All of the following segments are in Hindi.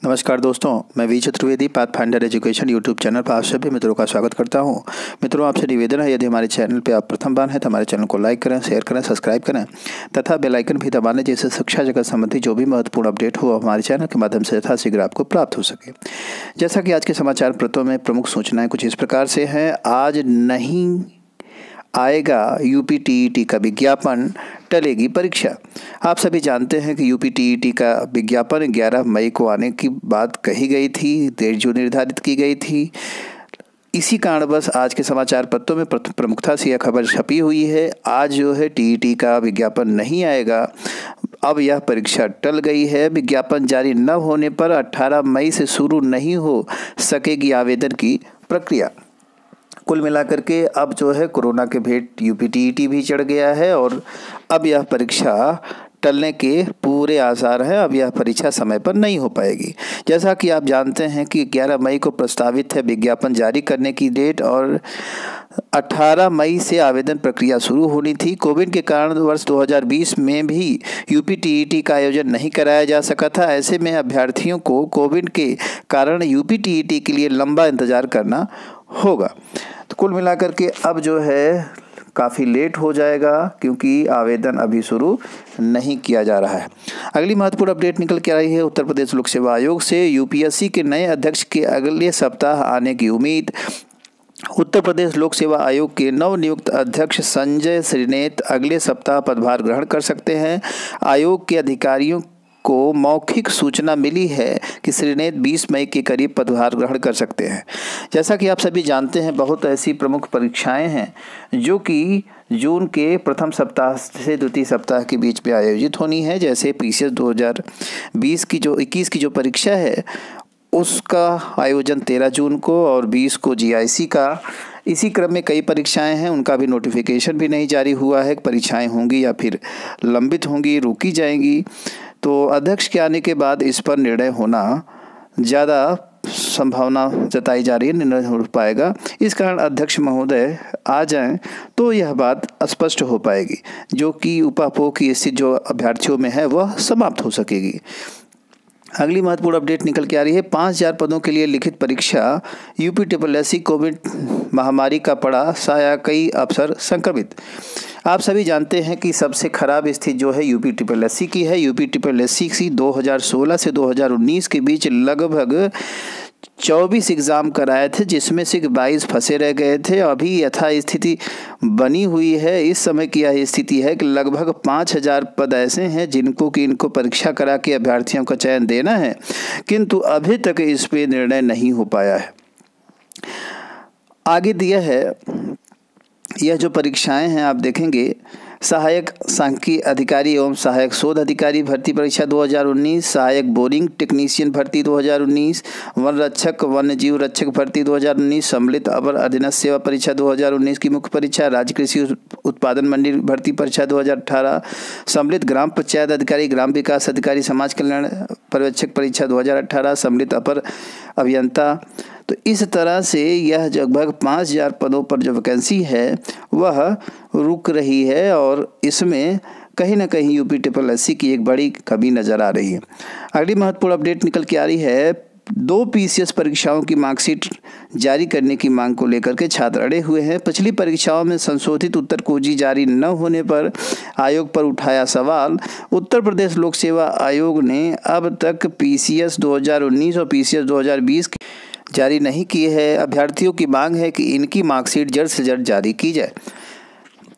नमस्कार दोस्तों, मैं V Chaturvedi Pathfinder education YouTube channel पर आप सभी मित्रों का स्वागत करता हूं। मित्रों, आपसे निवेदन है, यदि हमारे चैनल पर आप प्रथम बार हैं तो हमारे चैनल को लाइक करें, शेयर करें, सब्सक्राइब करें तथा बेल आइकन भी दबा लें, जिससे शिक्षा जगत संबंधी जो भी महत्वपूर्ण अपडेट हो हमारे चैनल के माध्यम से यथाशीघ्र आपको प्राप्त हो सके। जैसा कि आज के समाचार पत्रों में प्रमुख सूचनाएँ कुछ इस प्रकार से हैं। आज नहीं आएगा यूपी-टीईटी का विज्ञापन, टलेगी परीक्षा। आप सभी जानते हैं कि यूपी-टीईटी का विज्ञापन 11 मई को आने की बात कही गई थी, डेट जो निर्धारित की गई थी। इसी कारणवश आज के समाचार पत्रों में प्रमुखता से यह खबर छपी हुई है। आज जो है टीईटी का विज्ञापन नहीं आएगा। अब यह परीक्षा टल गई है। विज्ञापन जारी न होने पर 18 मई से शुरू नहीं हो सकेगी आवेदन की प्रक्रिया। कुल मिलाकर के अब जो है कोरोना के भेंट यूपी-टीईटी भी चढ़ गया है और अब यह परीक्षा टलने के पूरे आसार हैं। अब यह परीक्षा समय पर नहीं हो पाएगी। जैसा कि आप जानते हैं कि 11 मई को प्रस्तावित है विज्ञापन जारी करने की डेट और 18 मई से आवेदन प्रक्रिया शुरू होनी थी। कोविड के कारण वर्ष 2020 में भी यूपी-टीईटी का आयोजन नहीं कराया जा सका था। ऐसे में अभ्यर्थियों को कोविड के कारण यूपी-टीईटी के लिए लंबा इंतजार करना होगा। तो कुल मिलाकर के अब जो है काफ़ी लेट हो जाएगा, क्योंकि आवेदन अभी शुरू नहीं किया जा रहा है। अगली महत्वपूर्ण अपडेट निकल के आई है उत्तर प्रदेश लोक सेवा आयोग से। यूपीएससी के नए अध्यक्ष के अगले सप्ताह आने की उम्मीद। उत्तर प्रदेश लोक सेवा आयोग के नवनियुक्त अध्यक्ष संजय श्रीनेत अगले सप्ताह पदभार ग्रहण कर सकते हैं। आयोग के अधिकारियों को मौखिक सूचना मिली है कि श्रीनेत 20 मई के करीब पदभार ग्रहण कर सकते हैं। जैसा कि आप सभी जानते हैं, बहुत ऐसी प्रमुख परीक्षाएं हैं जो कि जून के प्रथम सप्ताह से द्वितीय सप्ताह के बीच में आयोजित होनी है। जैसे पीसीएस 2020 की जो 21 की जो परीक्षा है उसका आयोजन 13 जून को और 20 को जीआईसी का। इसी क्रम में कई परीक्षाएं हैं, उनका भी नोटिफिकेशन भी नहीं जारी हुआ है। परीक्षाएं होंगी या फिर लंबित होंगी, रोकी जाएंगी। तो अध्यक्ष के आने के बाद इस पर निर्णय होना ज़्यादा संभावना जताई जा रही है, निर्णय हो पाएगा। इस कारण अध्यक्ष महोदय आ जाएं तो यह बात स्पष्ट हो पाएगी, जो कि उपापो की स्थिति जो अभ्यर्थियों में है वह समाप्त हो सकेगी। अगली महत्वपूर्ण अपडेट निकल के आ रही है। 5000 पदों के लिए लिखित परीक्षा। यूपी-SSC कोविड महामारी का पड़ा साया, कई अफसर संक्रमित। आप सभी जानते हैं कि सबसे खराब स्थिति जो है यूपी-SSC की है। यूपी-SSC 2016 से 2019 के बीच लगभग 24 एग्ज़ाम कराए थे, जिसमें से 22 फंसे रह गए थे। अभी यथास्थिति बनी हुई है। इस समय की यह स्थिति है कि लगभग 5000 पद ऐसे हैं इनको परीक्षा करा के अभ्यर्थियों का चयन देना है, किंतु अभी तक इस पे निर्णय नहीं हो पाया है। आगे दिया है, यह जो परीक्षाएं हैं आप देखेंगे, सहायक सांख्यिकी अधिकारी एवं सहायक शोध अधिकारी भर्ती परीक्षा 2019, सहायक बोरिंग टेक्नीशियन भर्ती 2019, वन रक्षक वन्य जीव रक्षक भर्ती 2019, सम्मिलित अवर अधीनस्थ सेवा परीक्षा 2019 की मुख्य परीक्षा, राज्य कृषि उत्पादन मंडी भर्ती परीक्षा 2018, सम्मिलित ग्राम पंचायत अधिकारी ग्राम विकास अधिकारी समाज कल्याण पर्यवेक्षक परीक्षा 2018, सम्मिलित अपर अभियंता। तो इस तरह से यह लगभग 5000 पदों पर जो वैकेंसी है वह रुक रही है और इसमें कहीं ना कहीं यूपी-SSC की एक बड़ी कमी नज़र आ रही है। अगली महत्वपूर्ण अपडेट निकल के आ रही है। 2 पीसीएस परीक्षाओं की मार्कशीट जारी करने की मांग को लेकर के छात्र अड़े हुए हैं। पिछली परीक्षाओं में संशोधित उत्तर कुंजी जारी न होने पर आयोग पर उठाया सवाल। उत्तर प्रदेश लोक सेवा आयोग ने अब तक पीसीएस 2019 और पीसीएस 2020 जारी नहीं किए हैं। अभ्यर्थियों की मांग है कि इनकी मार्कशीट जल्द से जल्द जारी की जाए।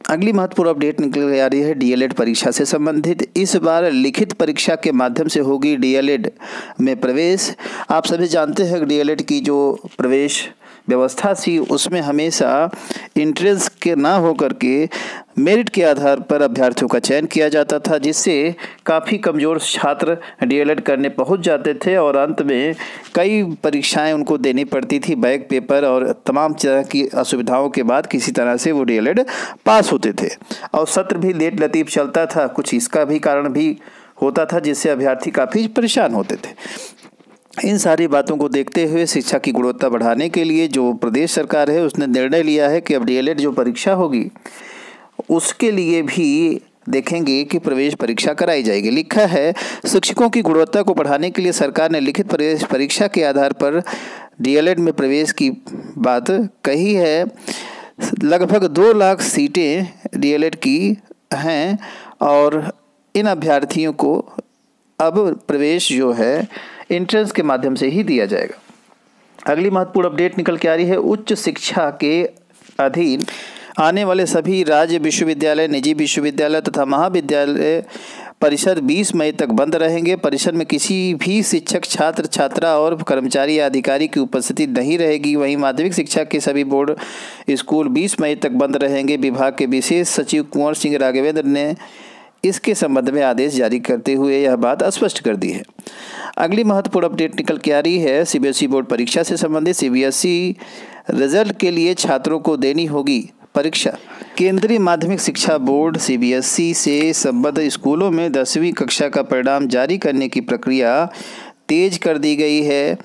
अगली महत्वपूर्ण अपडेट निकल आ रही है डीएलएड परीक्षा से संबंधित। इस बार लिखित परीक्षा के माध्यम से होगी डीएलएड में प्रवेश। आप सभी जानते हैं कि डीएलएड की जो प्रवेश व्यवस्था थी उसमें हमेशा इंट्रेंस के ना होकर के मेरिट के आधार पर अभ्यर्थियों का चयन किया जाता था, जिससे काफ़ी कमज़ोर छात्र डीएलएड करने पहुंच जाते थे और अंत में कई परीक्षाएं उनको देनी पड़ती थी, बैक पेपर और तमाम तरह की असुविधाओं के बाद किसी तरह से वो डीएलएड पास होते थे। और सत्र भी लेट लतीफ़ चलता था, कुछ इसका भी कारण भी होता था, जिससे अभ्यर्थी काफ़ी परेशान होते थे। इन सारी बातों को देखते हुए शिक्षा की गुणवत्ता बढ़ाने के लिए जो प्रदेश सरकार है उसने निर्णय लिया है कि अब डीएलएड जो परीक्षा होगी उसके लिए भी देखेंगे कि प्रवेश परीक्षा कराई जाएगी। लिखा है, शिक्षकों की गुणवत्ता को बढ़ाने के लिए सरकार ने लिखित प्रवेश परीक्षा के आधार पर डीएलएड में प्रवेश की बात कही है। लगभग 2 लाख सीटें डीएलएड की हैं और इन अभ्यर्थियों को अब प्रवेश जो है एंट्रेंस के माध्यम से ही दिया जाएगा। अगली महत्वपूर्ण अपडेट निकल के आ रही है, उच्च शिक्षा के अधीन आने वाले सभी राज्य विश्वविद्यालय, निजी विश्वविद्यालय तथा महाविद्यालय परिसर 20 मई तक बंद रहेंगे। परिसर में किसी भी शिक्षक, छात्र, छात्रा और कर्मचारी या अधिकारी की उपस्थिति नहीं रहेगी। वहीं माध्यमिक शिक्षा के सभी बोर्ड स्कूल 20 मई तक बंद रहेंगे। विभाग के विशेष सचिव कुंवर सिंह राघवेंद्र ने इसके संबंध में आदेश जारी करते हुए यह बात स्पष्ट कर दी है। अगली महत्वपूर्ण अपडेट निकल के आ रही है, सीबीएसई बोर्ड परीक्षा से संबंधित। सीबीएसई रिजल्ट के लिए छात्रों को देनी होगी परीक्षा। केंद्रीय माध्यमिक शिक्षा बोर्ड सीबीएसई से संबद्ध स्कूलों में 10वीं कक्षा का परिणाम जारी करने की प्रक्रिया तेज कर दी गई है।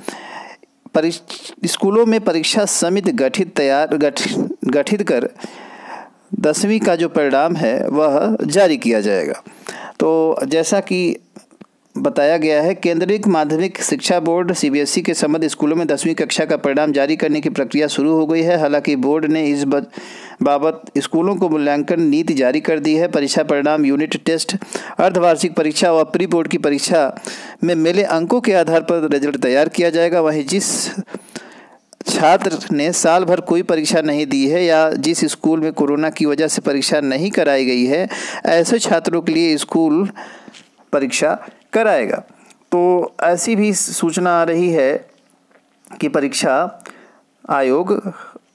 स्कूलों में परीक्षा समिति गठित कर 10वीं का जो परिणाम है वह जारी किया जाएगा। तो जैसा कि बताया गया है, केंद्रीय माध्यमिक शिक्षा बोर्ड सीबीएसई के संबंध स्कूलों में 10वीं कक्षा का परिणाम जारी करने की प्रक्रिया शुरू हो गई है। हालांकि बोर्ड ने इस बाबत स्कूलों को मूल्यांकन नीति जारी कर दी है। परीक्षा परिणाम यूनिट टेस्ट, अर्धवार्षिक परीक्षा और प्री बोर्ड की परीक्षा में मिले अंकों के आधार पर रिजल्ट तैयार किया जाएगा। वहीं जिस छात्र ने साल भर कोई परीक्षा नहीं दी है या जिस स्कूल में कोरोना की वजह से परीक्षा नहीं कराई गई है, ऐसे छात्रों के लिए स्कूल परीक्षा कराएगा। तो ऐसी भी सूचना आ रही है कि परीक्षा आयोग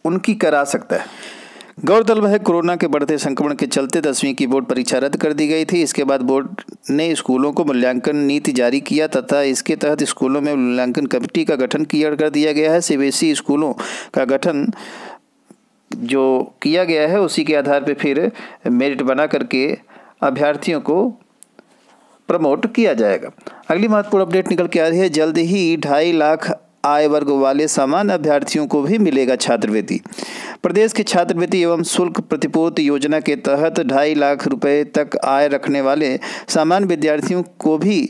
उनकी करा सकता है। गौरतलब है, कोरोना के बढ़ते संक्रमण के चलते 10वीं की बोर्ड परीक्षा रद्द कर दी गई थी। इसके बाद बोर्ड ने स्कूलों को मूल्यांकन नीति जारी किया तथा इसके तहत स्कूलों में मूल्यांकन कमेटी का गठन कर दिया गया है। सीबीएसई स्कूलों का गठन जो किया गया है उसी के आधार पर फिर मेरिट बना करके अभ्यर्थियों को प्रमोट किया जाएगा। अगली महत्वपूर्ण अपडेट निकल के आ रही है, जल्द ही 2.5 लाख आय वर्ग वाले सामान्य अभ्यर्थियों को भी मिलेगा छात्रवृत्ति। प्रदेश के छात्रवृत्ति एवं शुल्क प्रतिपूर्ति योजना के तहत 2.5 लाख रुपए तक आय रखने वाले सामान्य विद्यार्थियों को भी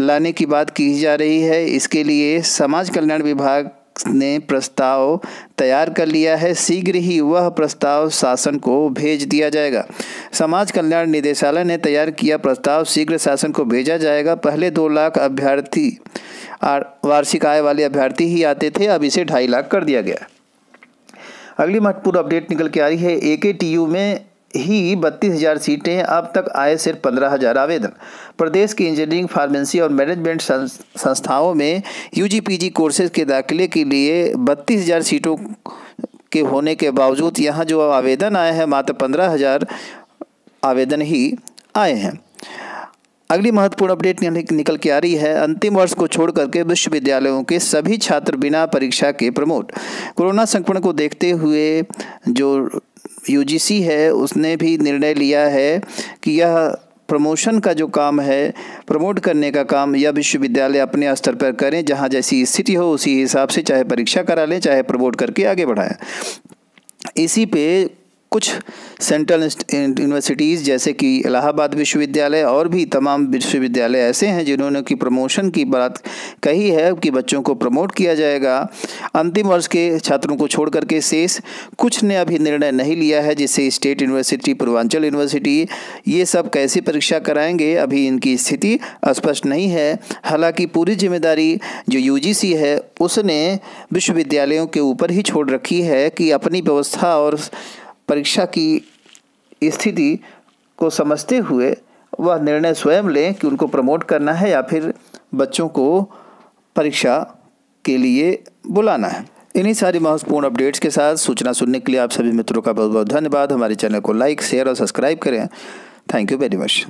लाने की बात की जा रही है। इसके लिए समाज कल्याण विभाग ने प्रस्ताव तैयार कर लिया है। शीघ्र ही वह प्रस्ताव शासन को भेज दिया जाएगा। समाज कल्याण निदेशालय ने तैयार किया प्रस्ताव शीघ्र शासन को भेजा जाएगा। पहले 2 लाख अभ्यर्थी वार्षिक आय वाले अभ्यर्थी ही आते थे, अब इसे 2.5 लाख कर दिया गया। अगली महत्वपूर्ण अपडेट निकल के आ रही है, एकेटीयू में ही 32,000 सीटें, अब तक आए सिर्फ 15,000 आवेदन। प्रदेश की इंजीनियरिंग, फार्मेसी और मैनेजमेंट संस्थाओं में यूजी-पीजी कोर्सेज के दाखिले के लिए 32,000 सीटों के होने के बावजूद यहाँ जो आवेदन आए हैं मात्र 15,000 आवेदन ही आए हैं। अगली महत्वपूर्ण अपडेट निकल के आ रही है, अंतिम वर्ष को छोड़ करके विश्वविद्यालयों के सभी छात्र बिना परीक्षा के प्रमोट। कोरोना संक्रमण को देखते हुए जो यूजीसी है उसने भी निर्णय लिया है कि यह प्रमोशन का जो काम है, प्रमोट करने का काम यह विश्वविद्यालय अपने स्तर पर करें। जहां जैसी स्थिति हो उसी हिसाब से चाहे परीक्षा करा लें, चाहे प्रमोट करके आगे बढ़ाएं। इसी पे कुछ सेंट्रल यूनिवर्सिटीज़ जैसे कि इलाहाबाद विश्वविद्यालय और भी तमाम विश्वविद्यालय ऐसे हैं जिन्होंने की प्रमोशन की बात कही है कि बच्चों को प्रमोट किया जाएगा अंतिम वर्ष के छात्रों को छोड़ करके शेष। कुछ ने अभी निर्णय नहीं लिया है, जिससे स्टेट यूनिवर्सिटी, पूर्वांचल यूनिवर्सिटी ये सब कैसी परीक्षा कराएंगे अभी इनकी स्थिति स्पष्ट नहीं है। हालांकि पूरी जिम्मेदारी जो यूजीसी है उसने विश्वविद्यालयों के ऊपर ही छोड़ रखी है कि अपनी व्यवस्था और परीक्षा की स्थिति को समझते हुए वह निर्णय स्वयं लें कि उनको प्रमोट करना है या फिर बच्चों को परीक्षा के लिए बुलाना है। इन्हीं सारी महत्वपूर्ण अपडेट्स के साथ सूचना सुनने के लिए आप सभी मित्रों का बहुत बहुत धन्यवाद। हमारे चैनल को लाइक, शेयर और सब्सक्राइब करें। Thank you very much.